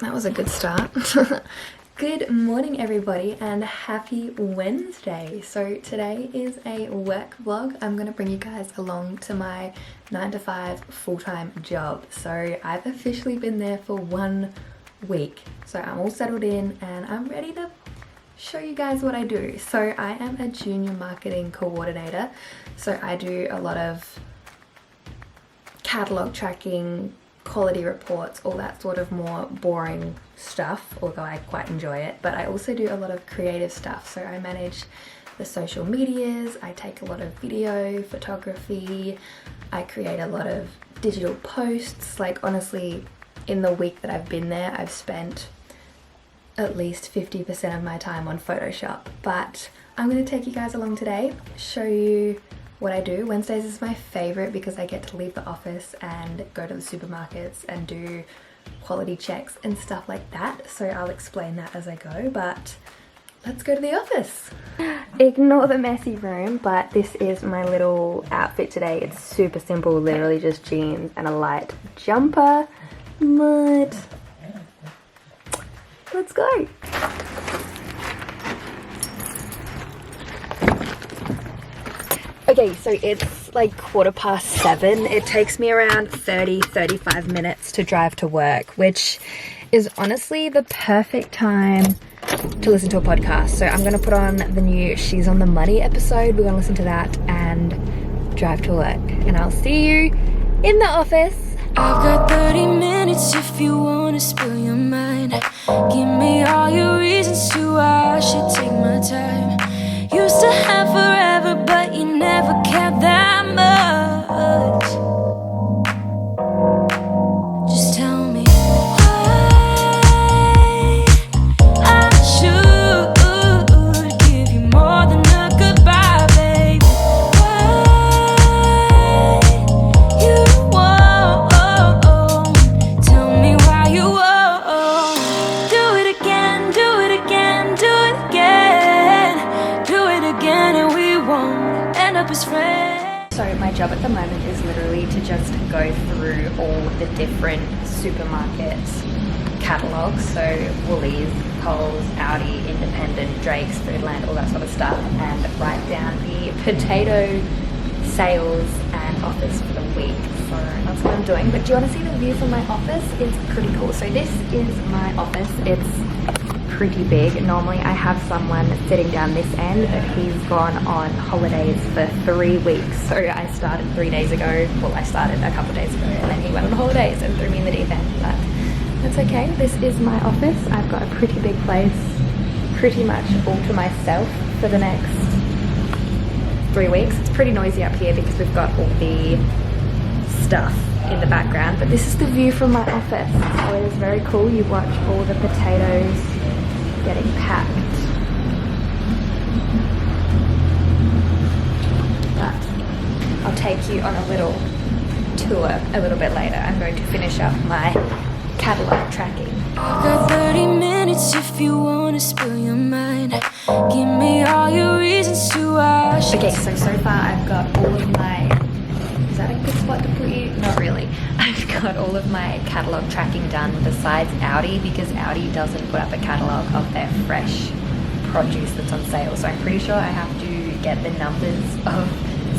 That was a good start. Good morning everybody and happy Wednesday. So today is a work vlog. I'm going to bring you guys along to my 9 to 5 full-time job. So I've officially been there for 1 week. So I'm all settled in and I'm ready to show you guys what I do. So I am a junior marketing coordinator. So I do a lot of catalog tracking, quality reports, all that sort of more boring stuff, although I quite enjoy it. But I also do a lot of creative stuff. So I manage the social medias, I take a lot of video, photography, I create a lot of digital posts. Like honestly, in the week that I've been there, I've spent at least 50% of my time on Photoshop. But I'm going to take you guys along today, show you what I do. Wednesdays is my favorite because I get to leave the office and go to the supermarkets and do quality checks and stuff like that. So I'll explain that as I go, but let's go to the office. Ignore the messy room, but this is my little outfit today. It's super simple, literally just jeans and a light jumper. But let's go. Okay, so it's like 7:15. It takes me around 35 minutes to drive to work, which is honestly the perfect time to listen to a podcast. So I'm gonna put on the new She's on the Money episode. We're gonna listen to that and drive to work. And I'll see you in the office. I've got 30 minutes if you wanna spill your mind. Give me all your reasons to why I should take my time. Used to have forever, but you never cared that much. Just tell me why I should give you more than a goodbye, baby. Why you won't. Tell me why you won't. Do it again, do it again, do it again. Do it again and we won't end up as friends. So my job at the moment is literally to just go through all the different supermarkets catalogs, so Woolies, Coles, Aldi, Independent, Drake's, Foodland, all that sort of stuff, and write down the potato sales and offers for the week. So that's what I'm doing. But do you want to see the view from my office? It's pretty cool. So this is my office. It's pretty big. Normally I have someone sitting down this end, but he's gone on holidays for 3 weeks. So I started 3 days ago. Well, I started a couple of days ago and then he went on holidays and threw me in the deep end. But that's okay. This is my office. I've got a pretty big place, pretty much all to myself for the next 3 weeks. It's pretty noisy up here because we've got all the stuff in the background, but this is the view from my office. So it is very cool. You watch all the potatoes getting packed. But I'll take you on a little tour a little bit later. I'm going to finish up my catalog tracking. Got 30 minutes if you wanna spill your mind. Give me all your reasons to why. Okay, so far I've got all of my... Is that a good spot to put you? Not really. I've got all of my catalogue tracking done besides Aldi, because Aldi doesn't put up a catalogue of their fresh produce that's on sale. So I'm pretty sure I have to get the numbers of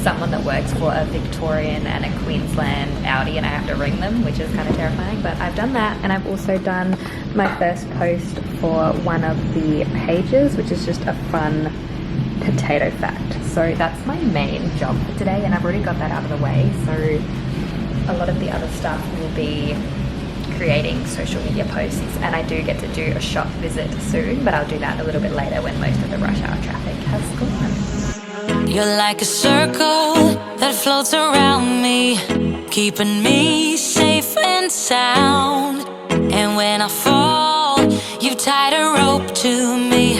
someone that works for a Victorian and a Queensland Aldi, and I have to ring them, which is kind of terrifying. But I've done that, and I've also done my first post for one of the pages, which is just a fun potato fact. So that's my main job for today, and I've already got that out of the way. So a lot of the other stuff will be creating social media posts, and I do get to do a shop visit soon, but I'll do that a little bit later when most of the rush hour traffic has gone. You're like a circle that floats around me, keeping me safe and sound. And when I fall, you've tied a rope to me.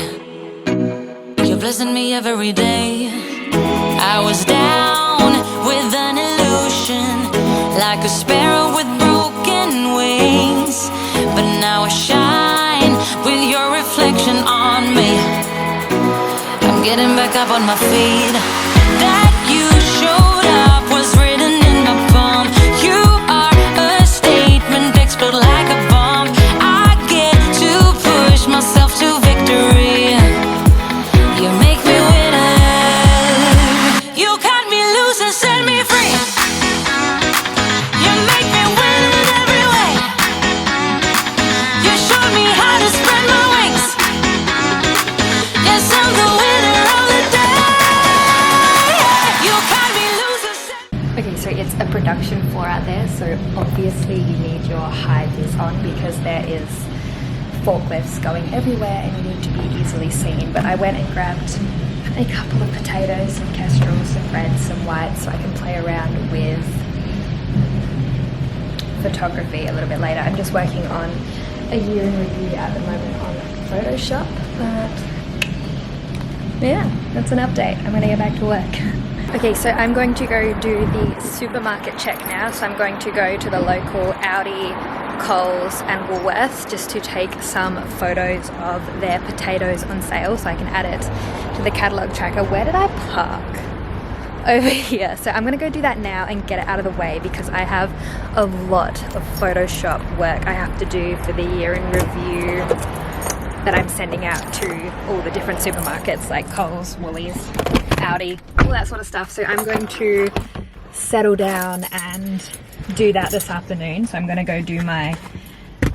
You're blessing me every day. I was down with an illusion, like a sparrow with broken wings. But now I shine with your reflection on me. I'm getting back up on my feet. That you showed up was written in my palm. You are a statement, explode like a bomb. I get so obviously you need your high vis on because there is forklifts going everywhere and you need to be easily seen. But I went and grabbed a couple of potatoes, some kestrel, some reds, some whites, so I can play around with photography a little bit later. I'm just working on a year in review at the moment on Photoshop, but yeah, that's an update. I'm gonna get back to work. Okay, so I'm going to go do the supermarket check now. So I'm going to go to the local Aldi, Coles and Woolworths just to take some photos of their potatoes on sale so I can add it to the catalogue tracker. Where did I park? Over here. So I'm gonna go do that now and get it out of the way because I have a lot of Photoshop work I have to do for the year in review that I'm sending out to all the different supermarkets like Coles, Woolies, Aldi, all that sort of stuff. So I'm going to settle down and do that this afternoon. So I'm gonna go do my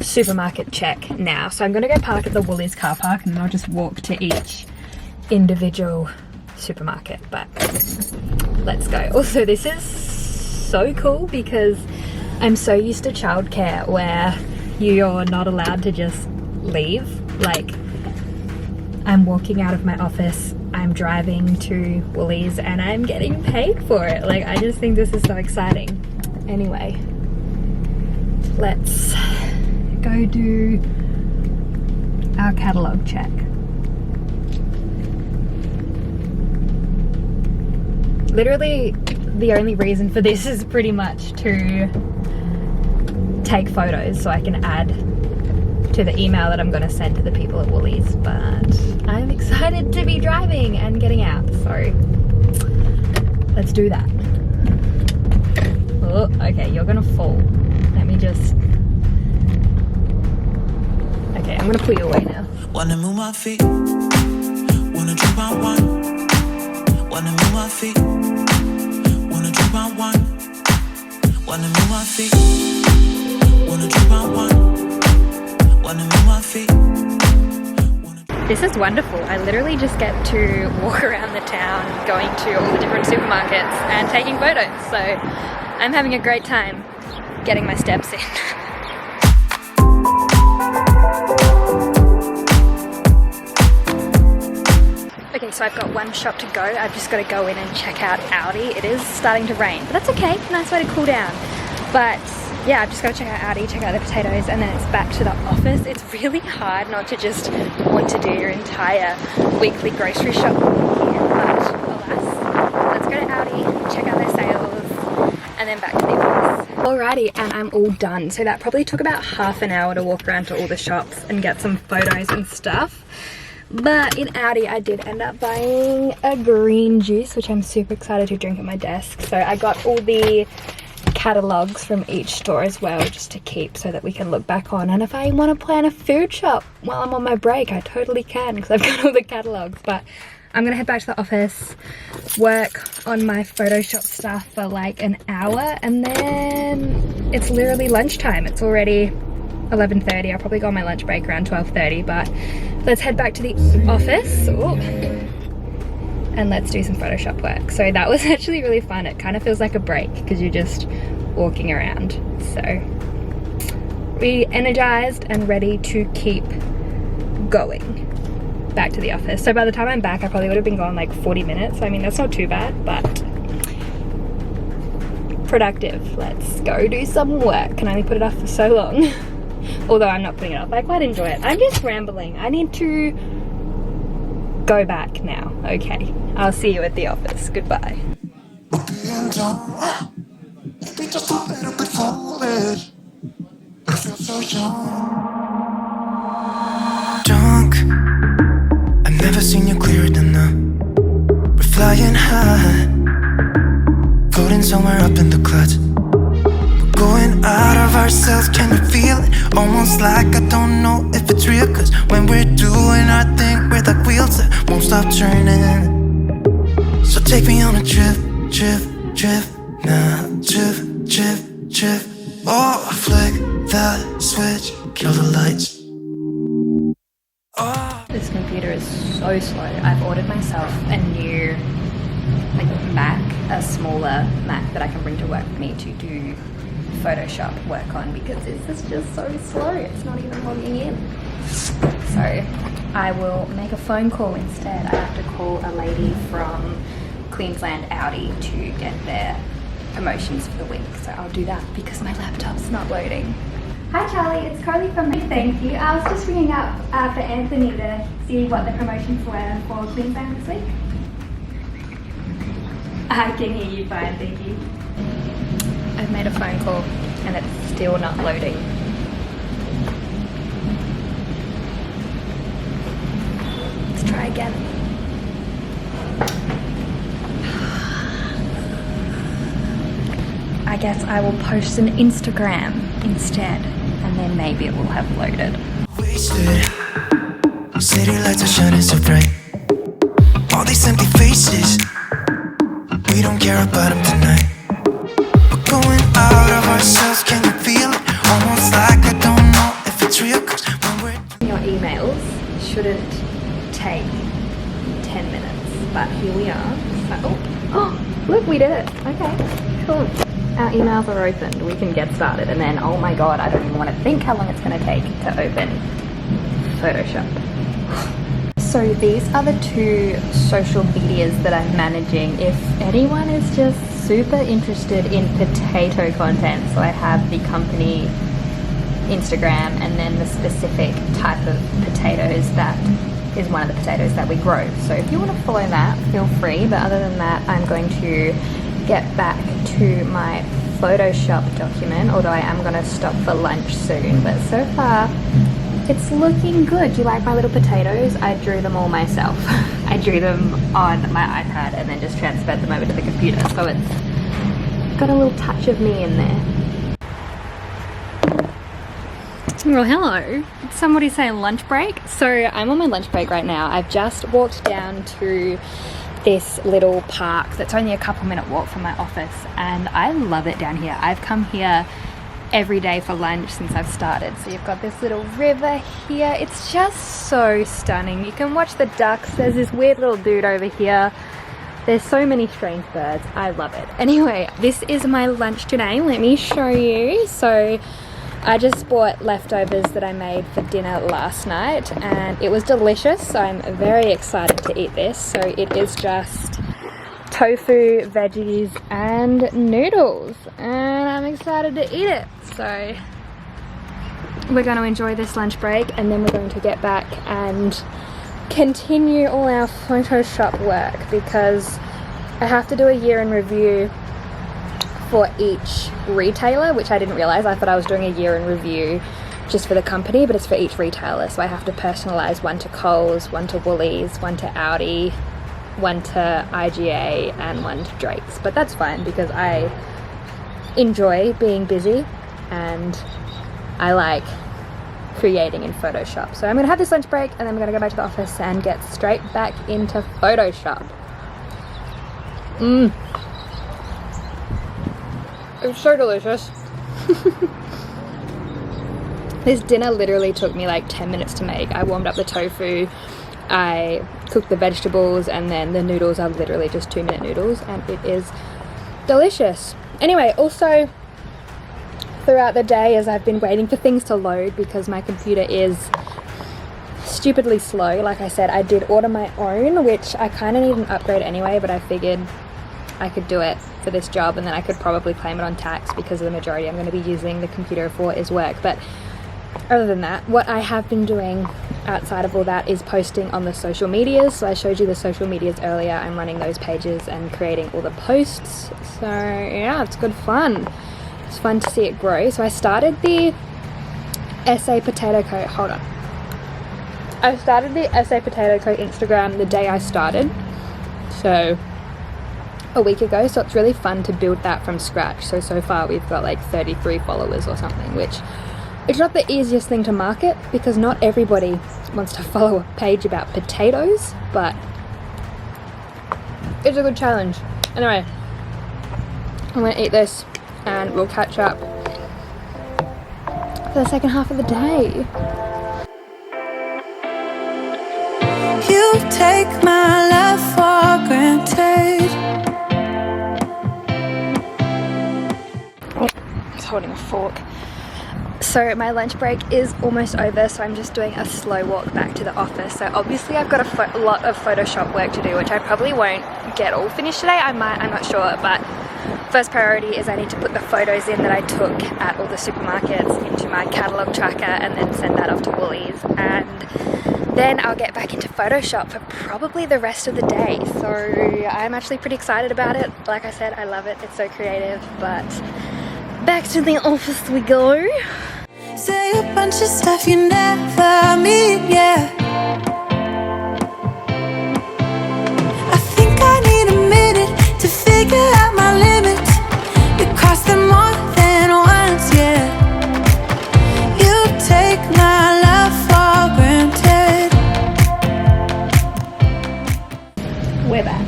supermarket check now. So I'm gonna go park at the Woolies car park and then I'll just walk to each individual supermarket, but let's go. Also, this is so cool because I'm so used to childcare where you're not allowed to just leave. Like, I'm walking out of my office, I'm driving to Woolies and I'm getting paid for it. Like, I just think this is so exciting. Anyway, let's go do our catalogue check. Literally, the only reason for this is pretty much to take photos so I can add to the email that I'm going to send to the people at Woolies. But I'm excited to be driving and getting out, so let's do that. Oh, okay, you're going to fall. Let me just... Okay, I'm going to put you away now. Wanna move my feet, wanna drink my wine. Wanna move my feet, wanna drink my wine. Wanna move my feet, wanna drink my wine. Wanna move my feet. This is wonderful. I literally just get to walk around the town, going to all the different supermarkets and taking photos. So I'm having a great time getting my steps in. Okay, so I've got one shop to go. I've just got to go in and check out Aldi. It is starting to rain, but that's okay. Nice way to cool down. But yeah, I've just got to check out Aldi, check out the potatoes, and then it's back to the office. It's really hard not to just want to do your entire weekly grocery shop here, but alas, let's go to Aldi, check out their sales, and then back to the office. Alrighty, and I'm all done. So that probably took about half an hour to walk around to all the shops and get some photos and stuff. But in Aldi, I did end up buying a green juice, which I'm super excited to drink at my desk. So I got all the catalogues from each store as well, just to keep so that we can look back on. And if I want to plan a food shop while I'm on my break, I totally can because I've got all the catalogues. But I'm going to head back to the office, work on my Photoshop stuff for like an hour, and then it's literally lunchtime. It's already 11:30. I'll probably go on my lunch break around 12:30, but let's head back to the office. Ooh. And let's do some Photoshop work. So that was actually really fun. It kind of feels like a break because you're just walking around. So re-energized and ready to keep going back to the office. So by the time I'm back, I probably would have been gone like 40 minutes. I mean, that's not too bad, but productive. Let's go do some work. Can only put it off for so long. Although I'm not putting it off. I quite enjoy it. I'm just rambling. I need to go back now. Okay. I'll see you at the office. Goodbye. Drunk, I've never seen you clearer than now. We're flying high, floating somewhere up in the clouds. We're going out of ourselves, can you feel it? Almost like I don't know if it's real. Cause when we're doing our thing, we're like wheels that won't stop turning. So take me on a trip, trip, trip. Now trip, trip, trip. Oh, flick the switch, kill the lights. Oh. This computer is so slow. I've ordered myself a new Mac, a smaller Mac that I can bring to work with me to do Photoshop work on because this is just so slow. It's not even logging in. So I will make a phone call instead. I have to call a lady from Queensland Audi to get their promotions for the week. So I'll do that because my laptop's not loading. Hi Charlie, it's Coralie from me. Thank you. I was just ringing up for Anthony to see what the promotions were for Queensland this week. I can hear you fine, thank you. I've made a phone call and it's still not loading. Let's try again. I guess I will post an Instagram instead and then maybe it will have loaded. Wasted. City lights are shining so bright. All these empty faces, we don't care about them tonight. We're going out of ourselves, can you feel it? Almost like I don't know if it's real, 'cause when we're Your emails shouldn't take 10 minutes, but here we are. So, oh, look, we did it. Okay, cool. Our emails are opened, we can get started. And then, oh my god, I don't even want to think how long it's going to take to open Photoshop. So these are the two social medias that I'm managing if anyone is just super interested in potato content. So I have the company Instagram and then the specific type of potatoes that is one of the potatoes that we grow. So if you want to follow that, feel free. But other than that, I'm going to get back to my Photoshop document, although I am going to stop for lunch soon. But so far, it's looking good. Do you like my little potatoes? I drew them all myself. I drew them on my iPad and then just transferred them over to the computer. So it's got a little touch of me in there. Well, hello. Did somebody say lunch break? So I'm on my lunch break right now. I've just walked down to this little park that's only a couple-minute walk from my office and I love it down here. I've come here every day for lunch since I've started. So you've got this little river here. It's just so stunning. You can watch the ducks. There's this weird little dude over here. There's so many strange birds. I love it. Anyway, this is my lunch today. Let me show you. So I just bought leftovers that I made for dinner last night and it was delicious. So I'm very excited to eat this. So it is just tofu, veggies and noodles and I'm excited to eat it. So we're going to enjoy this lunch break and then we're going to get back and continue all our Photoshop work because I have to do a year in review for each retailer, which I didn't realize. I thought I was doing a year in review just for the company, but it's for each retailer. So I have to personalize one to Coles, one to Woolies, one to Audi, one to IGA and one to Drake's. But that's fine because I enjoy being busy and I like creating in Photoshop. So I'm gonna have this lunch break and then we're gonna go back to the office and get straight back into Photoshop. It's so delicious. This dinner literally took me like 10 minutes to make. I warmed up the tofu, I cooked the vegetables, and then the noodles are literally just 2-minute noodles, and it is delicious. Anyway, also throughout the day as I've been waiting for things to load because my computer is stupidly slow. Like I said, I did order my own, which I kind of need an upgrade anyway, but I figured I could do it for this job and then I could probably claim it on tax because the majority I'm going to be using the computer for is work. But other than that, what I have been doing outside of all that is posting on the social medias. So I showed you the social medias earlier. I'm running those pages and creating all the posts. So yeah, it's good fun. It's fun to see it grow. So I started the SA Potato Co. Hold on. I started the SA Potato Co. Instagram the day I started. So a week ago, so it's really fun to build that from scratch. So far we've got like 33 followers or something, which it's not the easiest thing to market because not everybody wants to follow a page about potatoes, but it's a good challenge. Anyway, I'm gonna eat this and we'll catch up for the second half of the day. You take my love for granted. holding a fork. So my lunch break is almost over, so I'm just doing a slow walk back to the office. So obviously I've got a lot of Photoshop work to do, which I probably won't get all finished today. I might, I'm not sure, but first priority is I need to put the photos in that I took at all the supermarkets into my catalogue tracker and then send that off to Woolies. And then I'll get back into Photoshop for probably the rest of the day. So I'm actually pretty excited about it. Like I said, I love it. It's so creative, but back to the office we go. Say a bunch of stuff you never mean, yeah. I think I need a minute to figure out my limits. You cross them more than once, yeah. You take my love for granted. We're back.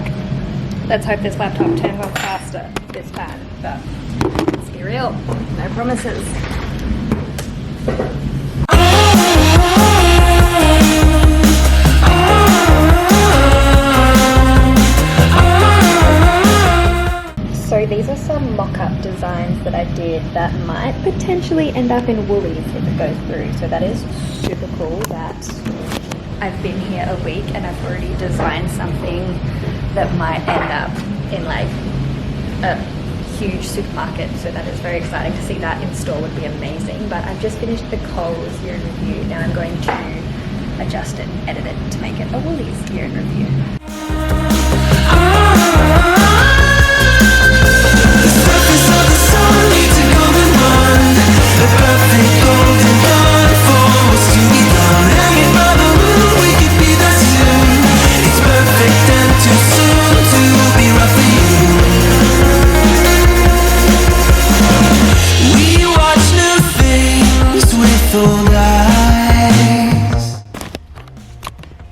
Let's hope this laptop turns off faster this time, but let's be real, no promises. So these are some mock-up designs that I did that might potentially end up in Woolies if it goes through. So that is super cool that I've been here a week and I've already designed something that might end up in like a huge supermarket. So that is very exciting. To see that in store would be amazing. But I've just finished the Coles year in review. Now I'm going to adjust it and edit it to make it a Woolies year in review.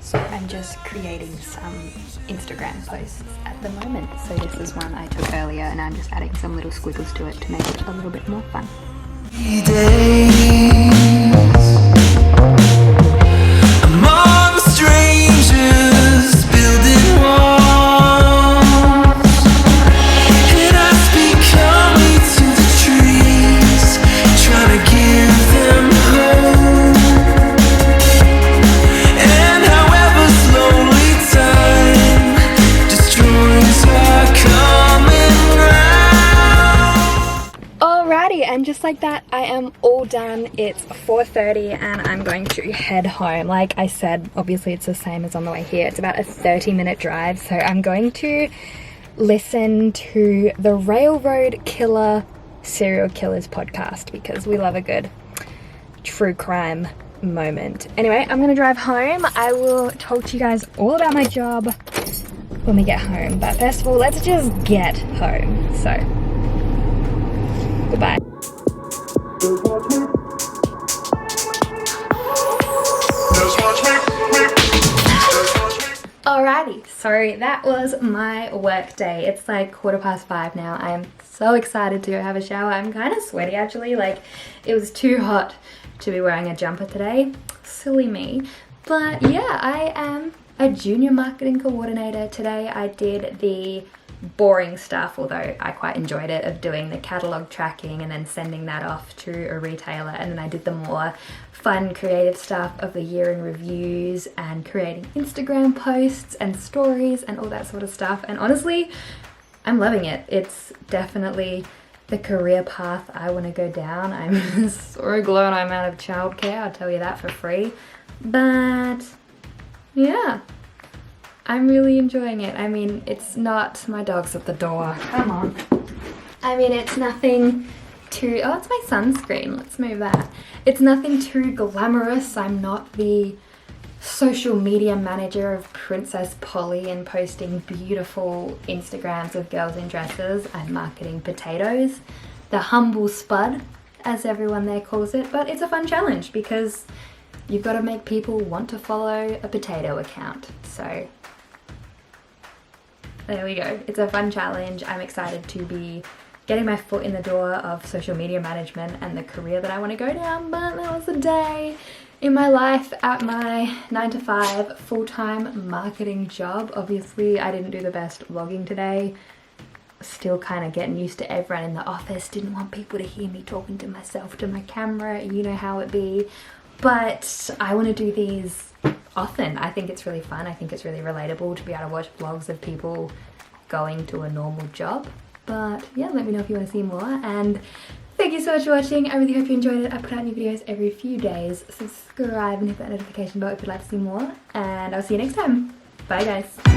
So I'm just creating some Instagram posts at the moment. So this is one I took earlier and I'm just adding some little squiggles to it to make it a little bit more fun. Among strangers building walls, and I speak calmly to the trees, trying to give them hope. And however slowly time destroys our common ground. Alrighty, and just like that, I am all done. It's 4:30 and I'm going to head home. Like I said, obviously it's the same as on the way here. It's about a 30-minute drive, so I'm going to listen to the Railroad Killer Serial Killers podcast because we love a good true crime moment. Anyway, I'm gonna drive home. I will talk to you guys all about my job when we get home, but first of all, let's just get home. So, goodbye. Alrighty, so that was my work day. It's like 5:15 now. I am so excited to go have a shower. I'm kind of sweaty actually, like it was too hot to be wearing a jumper today. Silly me. But yeah, I am a junior marketing coordinator. Today I did the boring stuff, although I quite enjoyed it, of doing the catalogue tracking and then sending that off to a retailer, and then I did the more fun creative stuff of the year in reviews and creating Instagram posts and stories and all that sort of stuff. And honestly, I'm loving it. It's definitely the career path I want to go down. I'm so glad I'm out of childcare, I'll tell you that for free. But yeah, I'm really enjoying it. I mean, it's not, my dog's at the door, come on. I mean, it's nothing too, oh, it's my sunscreen, let's move that. It's nothing too glamorous. I'm not the social media manager of Princess Polly and posting beautiful Instagrams of girls in dresses. I'm marketing potatoes, the humble spud, as everyone there calls it, but it's a fun challenge because you've got to make people want to follow a potato account. So there we go. It's a fun challenge. I'm excited to be getting my foot in the door of social media management and the career that I want to go down. But that was a day in my life at my 9-to-5 full-time marketing job. Obviously, I didn't do the best vlogging today. still kind of getting used to everyone in the office. Didn't want people to hear me talking to myself to my camera, you know how it be. But I want to do these often. I think it's really fun. I think it's really relatable to be able to watch vlogs of people going to a normal job. But yeah, let me know if you want to see more, and thank you so much for watching. I really hope you enjoyed it. I put out new videos every few days. Subscribe and hit that notification bell if you'd like to see more, and I'll see you next time. Bye guys.